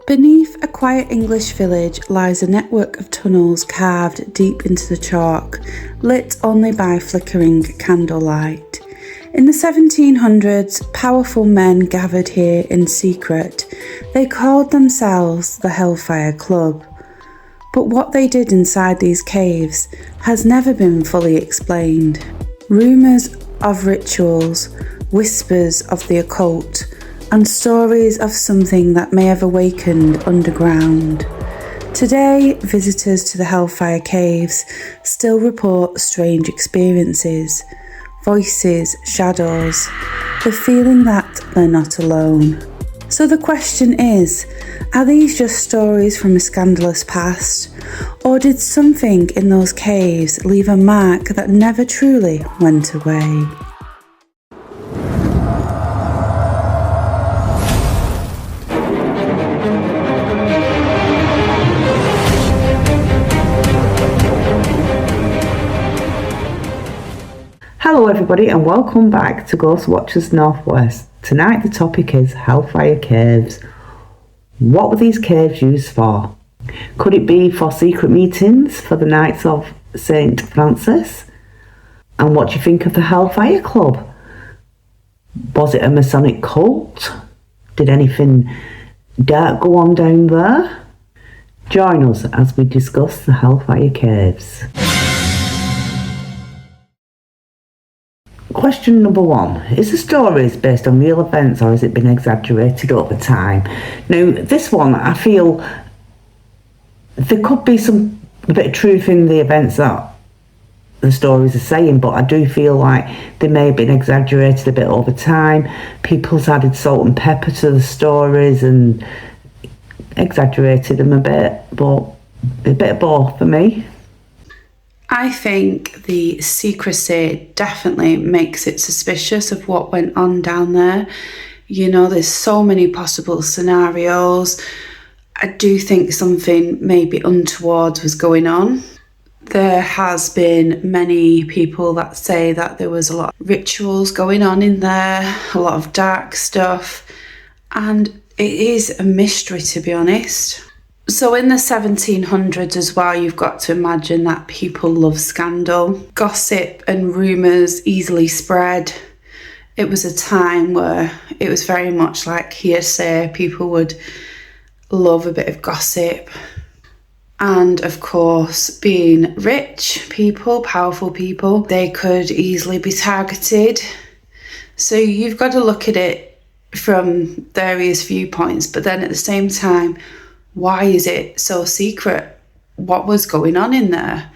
Beneath a quiet English village lies a network of tunnels carved deep into the chalk, lit only by flickering candlelight. In the 1700s, powerful men gathered here in secret. They called themselves the Hellfire Club. But what they did inside these caves has never been fully explained. Rumours of rituals, whispers of the occult, and stories of something that may have awakened underground. Today, visitors to the Hellfire Caves still report strange experiences, voices, shadows, the feeling that they're not alone. So the question is, are these just stories from a scandalous past, or did something in those caves leave a mark that never truly went away? Hello everybody and welcome back to Ghost Watchers Northwest. Tonight the topic is Hellfire Caves. What were these caves used for? Could it be for secret meetings for the Knights of St. Francis? And what do you think of the Hellfire Club? Was it a Masonic cult? Did anything dark go on down there? Join us as we discuss the Hellfire Caves. Question number 1. Is the stories based on real events or has it been exaggerated over time? Now, this one, I feel there could be a bit of truth in the events that the stories are saying, but I do feel like they may have been exaggerated a bit over time. People's added salt and pepper to the stories and exaggerated them a bit, but a bit of both for me. I think the secrecy definitely makes it suspicious of what went on down there. You know, there's so many possible scenarios. I do think something maybe untoward was going on. There has been many people that say that there was a lot of rituals going on in there, a lot of dark stuff, and it is a mystery, to be honest. So in the 1700s as well, you've got to imagine that people love scandal. Gossip and rumours easily spread. It was a time where it was very much like hearsay. People would love a bit of gossip. And of course, being rich people, powerful people, they could easily be targeted. So you've got to look at it from various viewpoints, but then at the same time, why is it so secret? What was going on in there?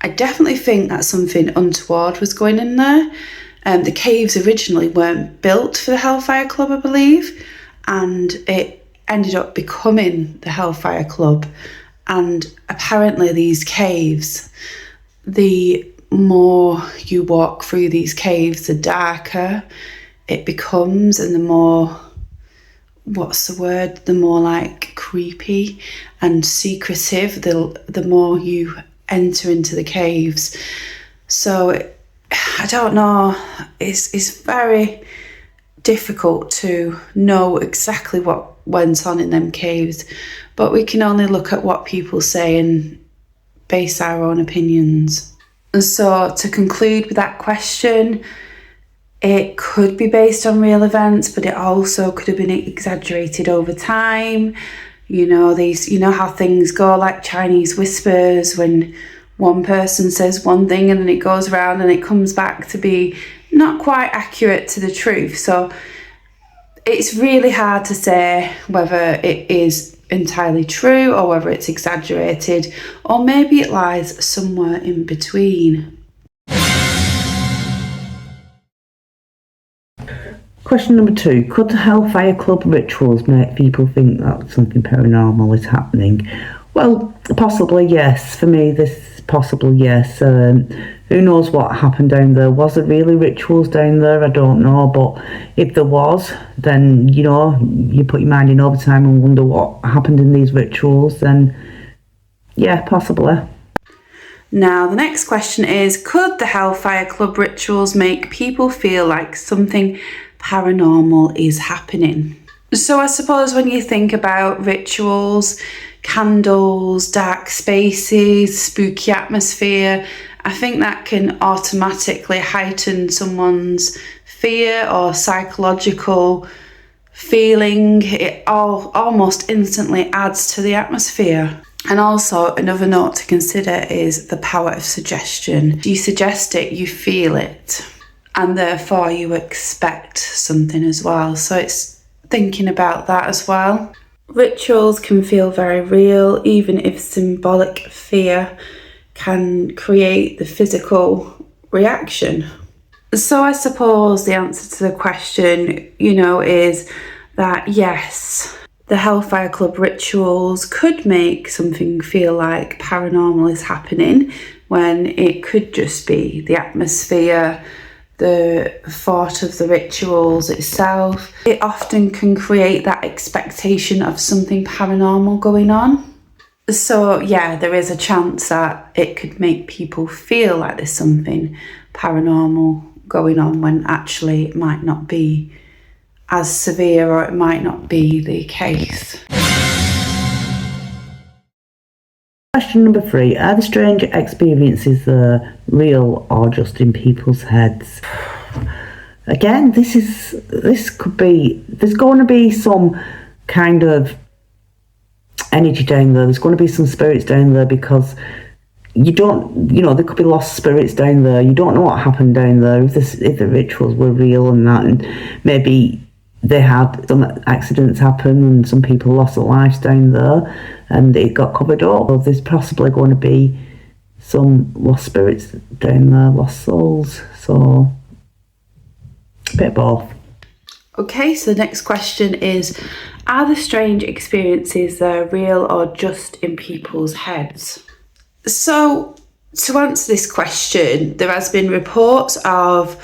I definitely think that something untoward was going in there. The caves originally weren't built for the Hellfire Club, I believe, and it ended up becoming the Hellfire Club. And apparently these caves, the more you walk through these caves, the darker it becomes, and the more, the more like creepy and secretive the more you enter into the caves. So I don't know, it's very difficult to know exactly what went on in them caves, but we can only look at what people say and base our own opinions. And so to conclude with that question, it could be based on real events, but it also could have been exaggerated over time. You know how things go, like Chinese whispers, when one person says one thing and then it goes around and it comes back to be not quite accurate to the truth. So it's really hard to say whether it is entirely true or whether it's exaggerated, or maybe it lies somewhere in between. Question number 2. Could the Hellfire Club rituals make people think that something paranormal is happening? Well, possibly yes. For me, this possibly yes. Who knows what happened down there? Was there really rituals down there? I don't know. But if there was, then, you put your mind in overtime and wonder what happened in these rituals. Then, yeah, possibly. Now, the next question is, could the Hellfire Club rituals make people feel like something paranormal is happening? So I suppose when you think about rituals, candles, dark spaces, spooky atmosphere, I think that can automatically heighten someone's fear or psychological feeling. It almost instantly adds to the atmosphere. And also, another note to consider is the power of suggestion. You suggest it, you feel it, and therefore you expect something as well. So it's thinking about that as well. Rituals can feel very real, even if symbolic fear can create the physical reaction. So I suppose the answer to the question, is that yes, the Hellfire Club rituals could make something feel like paranormal is happening when it could just be the atmosphere, the thought of the rituals itself. It often can create that expectation of something paranormal going on. So yeah, there is a chance that it could make people feel like there's something paranormal going on when actually it might not be as severe, or it might not be the case. Question number 3. Are the strange experiences real or just in people's heads? Again, this could be, there's going to be some kind of energy down there. There's going to be some spirits down there, because you don't, there could be lost spirits down there. You don't know what happened down there, if the rituals were real and that, and maybe they had some accidents happen and some people lost their lives down there and it got covered up. So there's possibly going to be some lost spirits down there, lost souls. So a bit of both. Okay, so the next question is, are the strange experiences real or just in people's heads? So to answer this question, there has been reports of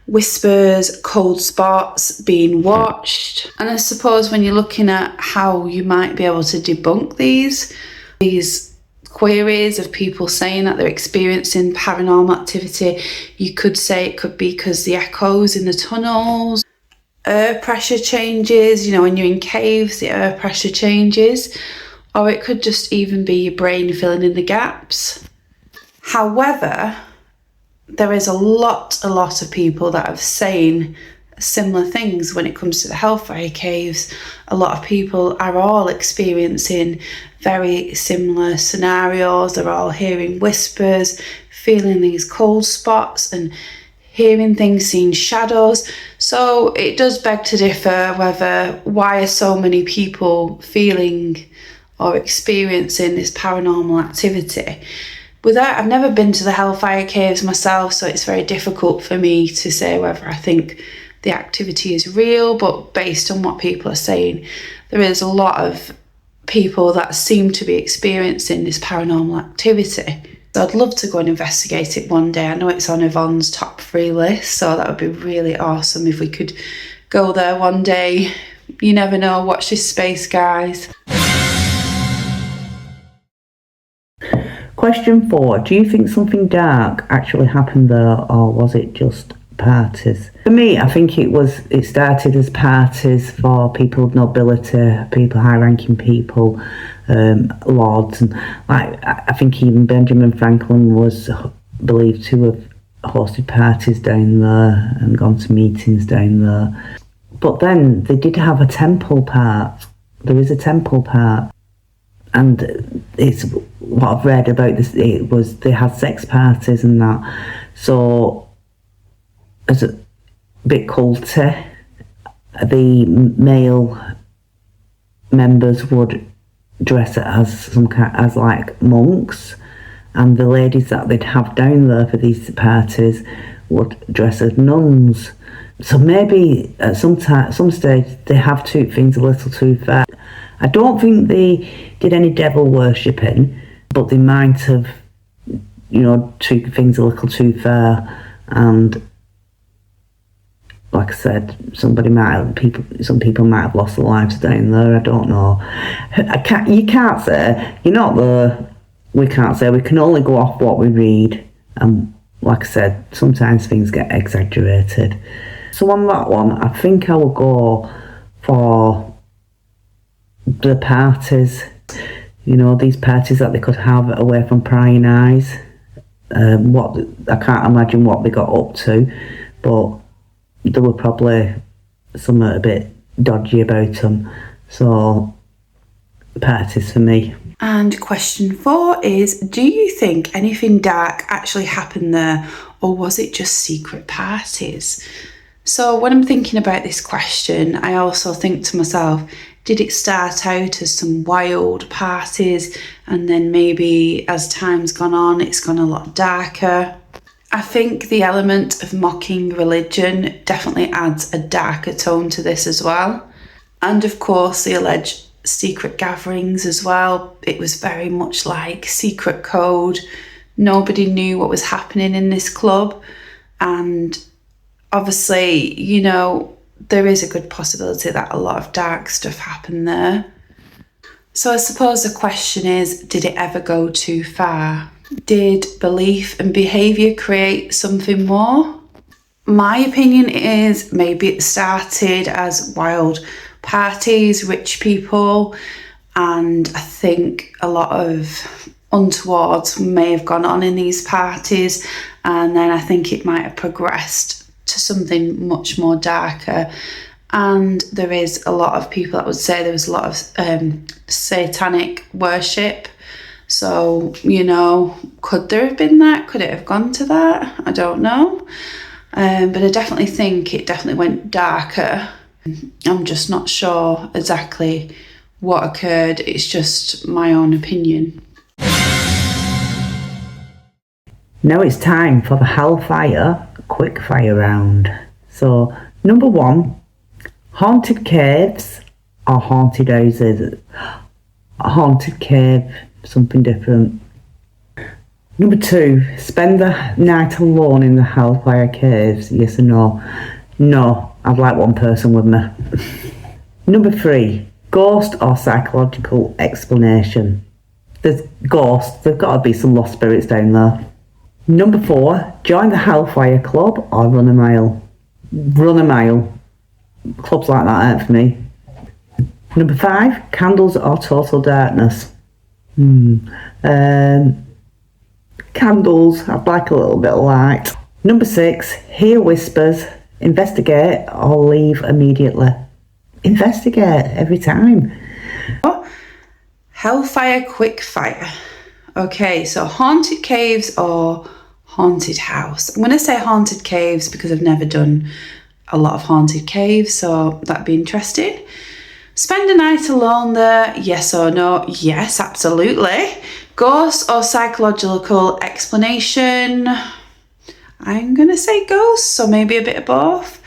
whispers, cold spots being watched. And I suppose when you're looking at how you might be able to debunk these queries of people saying that they're experiencing paranormal activity, you could say it could be because the echoes in the tunnels, air pressure changes, when you're in caves, the air pressure changes, or it could just even be your brain filling in the gaps. However, there is a lot of people that have seen similar things when it comes to the Hellfire Caves. A lot of people are all experiencing very similar scenarios. They're all hearing whispers, feeling these cold spots and hearing things, seeing shadows. So it does beg to differ why are so many people feeling or experiencing this paranormal activity. I've never been to the Hellfire Caves myself, so it's very difficult for me to say whether I think the activity is real, but based on what people are saying, there is a lot of people that seem to be experiencing this paranormal activity. So I'd love to go and investigate it one day. I know it's on Yvonne's top 3 list, so that would be really awesome if we could go there one day. You never know. Watch this space, guys. Question 4. Do you think something dark actually happened there, or was it just parties? For me, I think it started as parties for people of nobility, people, high-ranking people, lords, and I think even Benjamin Franklin was believed to have hosted parties down there and gone to meetings down there. But then they did have a temple part. There is a temple part. And it's what I've read about this, it was they had sex parties and that. So as a bit culty, the male members would dress it as as like monks, and the ladies that they'd have down there for these parties would dress as nuns. So maybe at some stage they have took things a little too far. I don't think they did any devil worshipping, but they might have, took things a little too far. And like I said, some people might have lost their lives down there. I don't know. You can't say. You're not there. We can't say. We can only go off what we read. And like I said, sometimes things get exaggerated. So on that one, I think I will go for the parties, these parties that they could have away from prying eyes. What I can't imagine what they got up to, but there were probably something a bit dodgy about them. So, parties for me. And question 4 is, do you think anything dark actually happened there, or was it just secret parties? So when I'm thinking about this question, I also think to myself, did it start out as some wild parties, and then maybe as time's gone on, it's gone a lot darker? I think the element of mocking religion definitely adds a darker tone to this as well. And of course, the alleged secret gatherings as well. It was very much like secret code. Nobody knew what was happening in this club. And obviously, there is a good possibility that a lot of dark stuff happened there. So I suppose the question is, did it ever go too far? Did belief and behaviour create something more? My opinion is maybe it started as wild parties, rich people, and I think a lot of untowards may have gone on in these parties, and then I think it might have progressed to something much more darker. And there is a lot of people that would say there was a lot of satanic worship. So, could there have been that? Could it have gone to that? I don't know. But I definitely think it definitely went darker. I'm just not sure exactly what occurred. It's just my own opinion. Now it's time for the Hellfire quickfire round. So, number 1, haunted caves or haunted houses? A haunted cave, something different. Number 2, spend the night alone in the Hellfire Caves, yes or no? No, I'd like one person with me. Number 3, ghost or psychological explanation? There's ghosts, there's got to be some lost spirits down there. Number 4, join the Hellfire Club or run a mile? Run a mile. Clubs like that aren't for me. Number 5, candles or total darkness? Candles, I'd like a little bit of light. Number 6, hear whispers, investigate or leave immediately? Investigate every time. Hellfire quickfire. Okay, so haunted caves or haunted house. I'm going to say haunted caves because I've never done a lot of haunted caves, so that'd be interesting. Spend a night alone there, yes or no? Yes, absolutely. Ghost or psychological explanation? I'm going to say ghosts, so maybe a bit of both.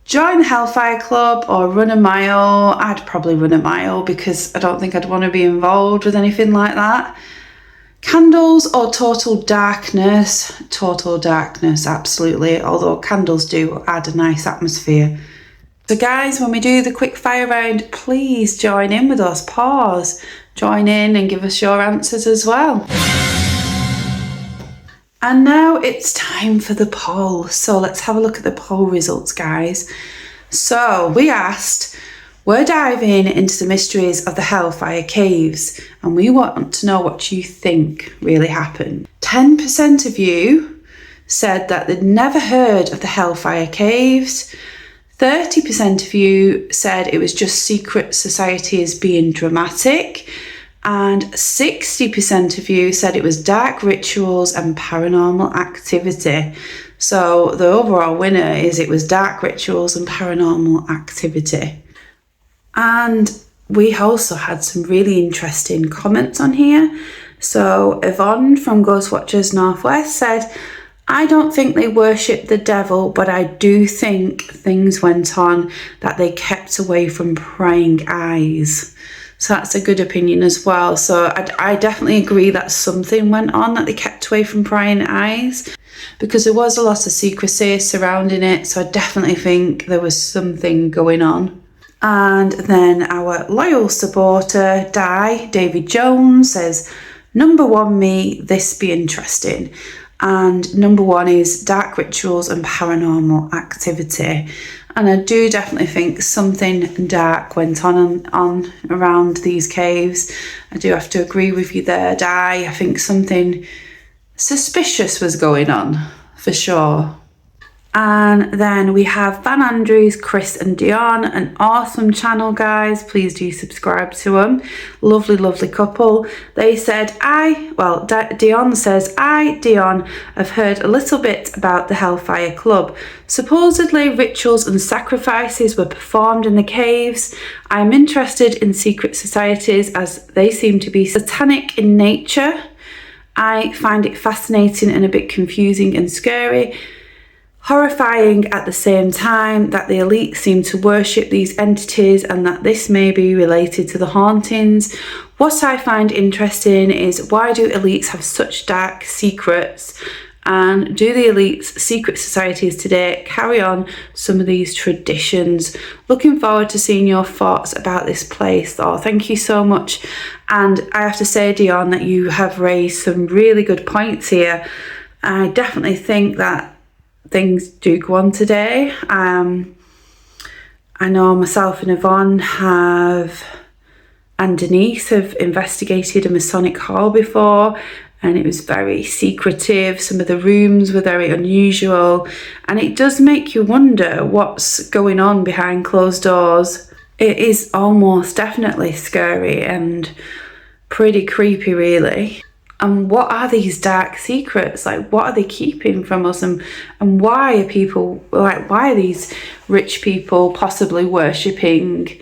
Join the Hellfire Club or run a mile? I'd probably run a mile because I don't think I'd want to be involved with anything like that. Candles or total darkness? Total darkness, absolutely. Although candles do add a nice atmosphere. So guys, when we do the quick fire round, please join in with us. Pause, join in and give us your answers as well. And now it's time for the poll. So let's have a look at the poll results, guys. So we asked, we're diving into the mysteries of the Hellfire Caves, and we want to know what you think really happened. 10% of you said that they'd never heard of the Hellfire Caves. 30% of you said it was just secret societies being dramatic, and 60% of you said it was dark rituals and paranormal activity. So the overall winner is it was dark rituals and paranormal activity. And we also had some really interesting comments on here. So Yvonne from Ghostwatchers Northwest said, I don't think they worship the devil, but I do think things went on that they kept away from prying eyes. So that's a good opinion as well. So I definitely agree that something went on that they kept away from prying eyes, because there was a lot of secrecy surrounding it. So I definitely think there was something going on. And then our loyal supporter, David Jones, says, number 1 me, this be interesting. And number 1 is dark rituals and paranormal activity. And I do definitely think something dark went on around these caves. I do have to agree with you there, Di. I think something suspicious was going on, for sure. And then we have Van Andrews, Chris and Dion, an awesome channel, guys. Please do subscribe to them. Lovely, lovely couple. They said, Dion says, Dion, have heard a little bit about the Hellfire Club. Supposedly rituals and sacrifices were performed in the caves. I'm interested in secret societies as they seem to be satanic in nature. I find it fascinating and a bit confusing and scary. Horrifying at the same time that the elite seem to worship these entities and that this may be related to the hauntings. What I find interesting is, why do elites have such dark secrets, and do the elites' secret societies today carry on some of these traditions? Looking forward to seeing your thoughts about this place, though. Thank you so much. And I have to say, Dion, that you have raised some really good points here. I definitely think that things do go on today. I know myself and Yvonne and Denise have investigated a Masonic hall before, and it was very secretive. Some of the rooms were very unusual, and it does make you wonder what's going on behind closed doors. It is almost definitely scary and pretty creepy, really. And what are these dark secrets? Like, what are they keeping from us? And why are people, like, why are these rich people possibly worshipping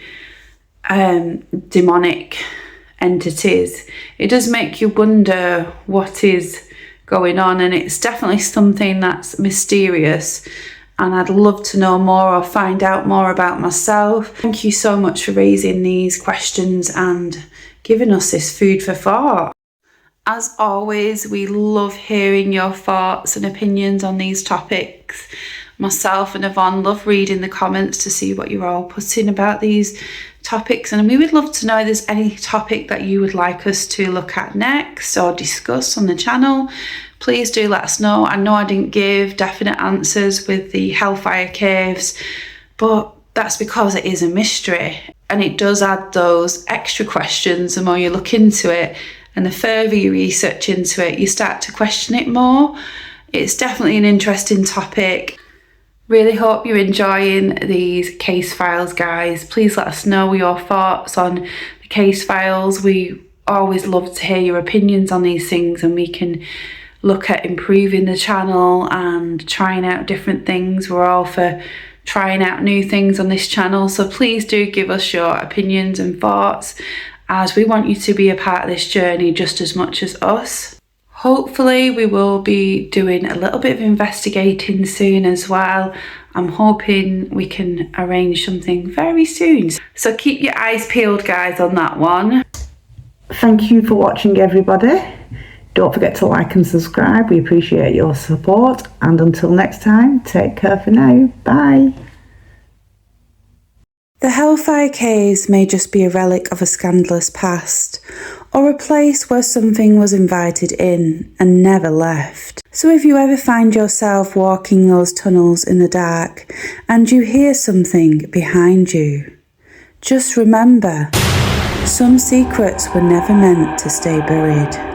demonic entities? It does make you wonder what is going on, and it's definitely something that's mysterious. And I'd love to know more or find out more about myself. Thank you so much for raising these questions and giving us this food for thought. As always, we love hearing your thoughts and opinions on these topics. Myself and Yvonne love reading the comments to see what you're all putting about these topics, and we would love to know if there's any topic that you would like us to look at next or discuss on the channel. Please do let us know. I know I didn't give definite answers with the Hellfire Caves, but that's because it is a mystery, and it does add those extra questions the more you look into it. And the further you research into it, you start to question it more. It's definitely an interesting topic. Really hope you're enjoying these case files, guys. Please let us know your thoughts on the case files. We always love to hear your opinions on these things, and we can look at improving the channel and trying out different things. We're all for trying out new things on this channel, so please do give us your opinions and thoughts, as we want you to be a part of this journey just as much as us. Hopefully we will be doing a little bit of investigating soon as well. I'm hoping we can arrange something very soon. So keep your eyes peeled, guys, on that one. Thank you for watching, everybody. Don't forget to like and subscribe. We appreciate your support. And until next time, take care for now. Bye. The Hellfire Caves may just be a relic of a scandalous past, or a place where something was invited in and never left. So if you ever find yourself walking those tunnels in the dark and you hear something behind you, just remember, some secrets were never meant to stay buried.